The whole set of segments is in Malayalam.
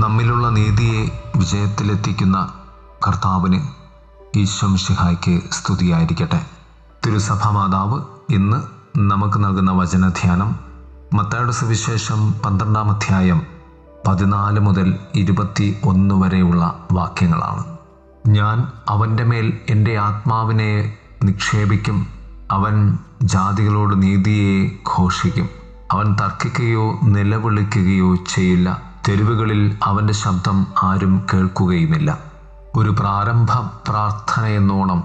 നമ്മിലുള്ള നീതിയെ വിജയത്തിലെത്തിക്കുന്ന കർത്താവിന് ഈശോ മിശിഹായ്ക്ക് സ്തുതിയായിരിക്കട്ടെ. തിരുസഭാ മാതാവ് ഇന്ന് നമുക്ക് നൽകുന്ന വചനധ്യാനം മത്തായിയുടെ സുവിശേഷം 12-ാം അധ്യായം 14 മുതൽ 21 വരെയുള്ള വാക്യങ്ങളാണ്. ഞാൻ അവൻ്റെ മേൽ എൻ്റെ ആത്മാവിനെ നിക്ഷേപിക്കും. അവൻ ജാതികളോട് നീതിയെ ഘോഷിക്കും. അവൻ തർക്കിക്കുകയോ നിലവിളിക്കുകയോ ചെയ്യില്ല. തെരുവുകളിൽ അവൻ്റെ ശബ്ദം ആരും കേൾക്കുകയുമില്ല. ഒരു പ്രാരംഭ പ്രാർത്ഥനയെന്നോണം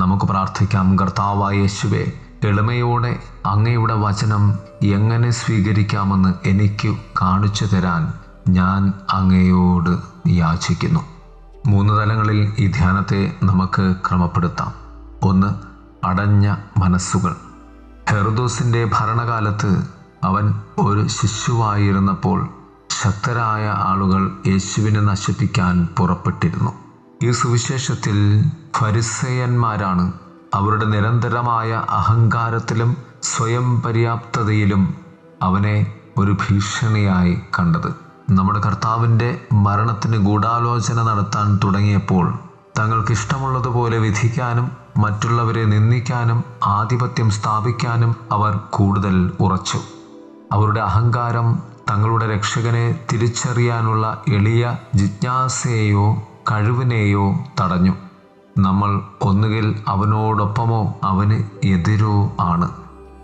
നമുക്ക് പ്രാർത്ഥിക്കാം. കർത്താവായ യേശുവേ, എളിമയോടെ അങ്ങയുടെ വചനം എങ്ങനെ സ്വീകരിക്കാമെന്ന് എനിക്ക് കാണിച്ചു തരാൻ ഞാൻ അങ്ങയോട് യാചിക്കുന്നു. 3 തലങ്ങളിൽ ഈ ധ്യാനത്തെ നമുക്ക് ക്രമപ്പെടുത്താം. 1. അടഞ്ഞ മനസ്സുകൾ. ഹെറോദോസിൻ്റെ ഭരണകാലത്ത് അവൻ ഒരു ശിശുവായിരുന്നപ്പോൾ ശക്തരായ ആളുകൾ യേശുവിനെ നശിപ്പിക്കാൻ പുറപ്പെട്ടിരുന്നു. ഈ സുവിശേഷത്തിൽ ഫരിസേയന്മാരാണ് അവരുടെ നിരന്തരമായ അഹങ്കാരത്തിലും സ്വയം പര്യാപ്തതയിലും അവനെ ഒരു ഭീഷണിയായി കണ്ടത്. നമ്മുടെ കർത്താവിൻ്റെ മരണത്തിന് ഗൂഢാലോചന നടത്താൻ തുടങ്ങിയപ്പോൾ തങ്ങൾക്കിഷ്ടമുള്ളതുപോലെ വിധിക്കാനും മറ്റുള്ളവരെ നിന്ദിക്കാനും ആധിപത്യം സ്ഥാപിക്കാനും അവർ കൂടുതൽ ഉറച്ചു. അവരുടെ അഹങ്കാരം തങ്ങളുടെ രക്ഷകനെ തിരിച്ചറിയാനുള്ള എളിയ ജിജ്ഞാസയെയോ കഴിവിനെയോ തടഞ്ഞു. നമ്മൾ ഒന്നുകിൽ അവനോടൊപ്പമോ അവന് എതിരോ ആണ്.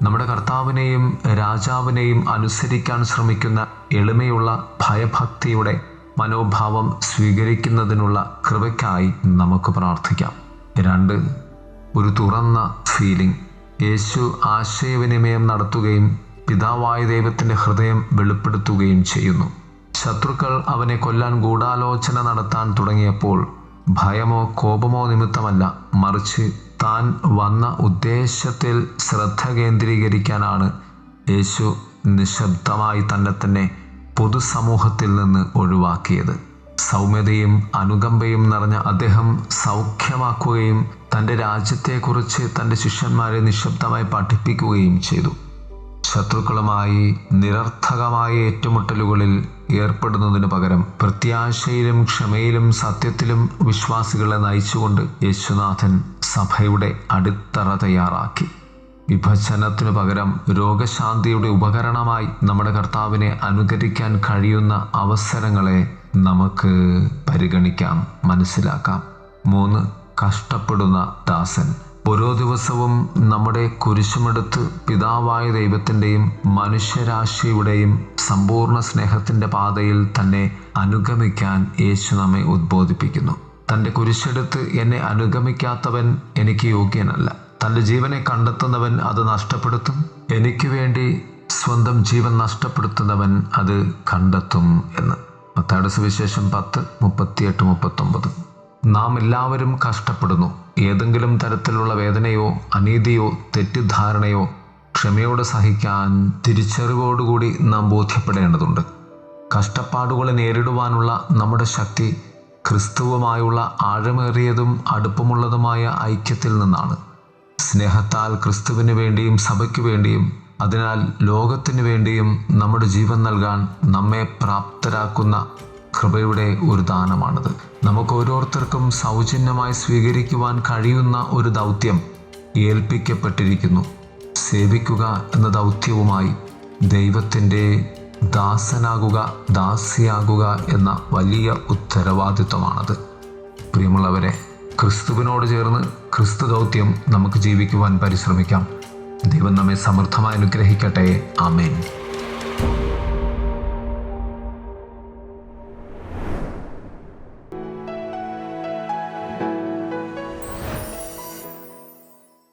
നമ്മുടെ കർത്താവിനെയും രാജാവിനെയും അനുസരിക്കാൻ ശ്രമിക്കുന്ന എളിമയുള്ള ഭയഭക്തിയുടെ മനോഭാവം സ്വീകരിക്കുന്നതിനുള്ള കൃപയ്ക്കായി നമുക്ക് പ്രാർത്ഥിക്കാം. 2. ഒരു തുറന്ന ഫീലിംഗ്. യേശു ആശയവിനിമയം നടത്തുകയും പിതാവായ ദൈവത്തിൻ്റെ ഹൃദയം വെളിപ്പെടുത്തുകയും ചെയ്യുന്നു. ശത്രുക്കൾ അവനെ കൊല്ലാൻ ഗൂഢാലോചന നടത്താൻ തുടങ്ങിയപ്പോൾ ഭയമോ കോപമോ നിമിത്തമല്ല, മറിച്ച് താൻ വന്ന ഉദ്ദേശത്തിൽ ശ്രദ്ധ കേന്ദ്രീകരിക്കാനാണ് യേശു നിശബ്ദമായി തന്നെ പൊതുസമൂഹത്തിൽ നിന്ന് ഒഴിവാക്കിയത്. സൗമ്യതയും അനുകമ്പയും നിറഞ്ഞ അദ്ദേഹം സൗഖ്യമാക്കുകയും തൻ്റെ രാജ്യത്തെക്കുറിച്ച് തൻ്റെ ശിഷ്യന്മാരെ നിശബ്ദമായി പഠിപ്പിക്കുകയും ചെയ്തു. ശത്രുക്കളുമായി നിരർത്ഥകമായ ഏറ്റുമുട്ടലുകളിൽ ഏർപ്പെടുന്നതിനു പകരം പ്രത്യാശയിലും ക്ഷമയിലും സത്യത്തിലും വിശ്വാസികളെ നയിച്ചുകൊണ്ട് യേശുനാഥൻ സഭയുടെ അടിത്തറ തയ്യാറാക്കി. വിഭജനത്തിനു പകരം രോഗശാന്തിയുടെ ഉപകരണമായി നമ്മുടെ കർത്താവിനെ അനുകരിക്കാൻ കഴിയുന്ന അവസരങ്ങളെ നമുക്ക് പരിഗണിക്കാം, മനസ്സിലാക്കാം. 3. കഷ്ടപ്പെടുന്ന ദാസൻ. ഓരോ ദിവസവും നമ്മുടെ കുരിശുമെടുത്ത് പിതാവായ ദൈവത്തിൻ്റെയും മനുഷ്യരാശിയുടെയും സമ്പൂർണ്ണ സ്നേഹത്തിൻ്റെ പാതയിൽ തന്നെ അനുഗമിക്കാൻ യേശു നമ്മെ ഉദ്ബോധിപ്പിക്കുന്നു. തൻ്റെ കുരിശെടുത്ത് എന്നെ അനുഗമിക്കാത്തവൻ എനിക്ക് യോഗ്യനല്ല. തൻ്റെ ജീവനെ കണ്ടെത്തുന്നവൻ അത് നഷ്ടപ്പെടുത്തും. എനിക്ക് വേണ്ടി സ്വന്തം ജീവൻ നഷ്ടപ്പെടുത്തുന്നവൻ അത് കണ്ടെത്തും എന്ന്. മത്തായിയുടെ സുവിശേഷം 10:38-39. നാം എല്ലാവരും കഷ്ടപ്പെടുന്നു. ഏതെങ്കിലും തരത്തിലുള്ള വേദനയോ അനീതിയോ തെറ്റിദ്ധാരണയോ ക്ഷമയോടെ സഹിക്കാൻ തിരിച്ചറിവോടുകൂടി നാം ബോധ്യപ്പെടേണ്ടതുണ്ട്. കഷ്ടപ്പാടുകളെ നേരിടുവാനുള്ള നമ്മുടെ ശക്തി ക്രിസ്തുവുമായുള്ള ആഴമേറിയതും അടുപ്പമുള്ളതുമായ ഐക്യത്തിൽ നിന്നാണ്. സ്നേഹത്താൽ ക്രിസ്തുവിന് വേണ്ടിയും സഭയ്ക്ക് വേണ്ടിയും അതിനാൽ ലോകത്തിനു വേണ്ടിയും നമ്മുടെ ജീവൻ നൽകാൻ നമ്മെ പ്രാപ്തരാക്കുന്ന കൃപയുടെ ഒരു ദാനമാണിത്. നമുക്ക് ഓരോരുത്തർക്കും സൗജന്യമായി സ്വീകരിക്കുവാൻ കഴിയുന്ന ഒരു ദൗത്യം ഏൽപ്പിക്കപ്പെട്ടിരിക്കുന്നു. സേവിക്കുക എന്ന ദൗത്യവുമായി ദൈവത്തിൻ്റെ ദാസനാകുക, ദാസിയാകുക എന്ന വലിയ ഉത്തരവാദിത്വമാണത്. പ്രിയമുള്ളവരെ, ക്രിസ്തുവിനോട് ചേർന്ന് ക്രിസ്തു ദൗത്യം നമുക്ക് ജീവിക്കുവാൻ പരിശ്രമിക്കാം. ദൈവം നമ്മെ സമൃദ്ധമായി അനുഗ്രഹിക്കട്ടെ. ആമേൻ.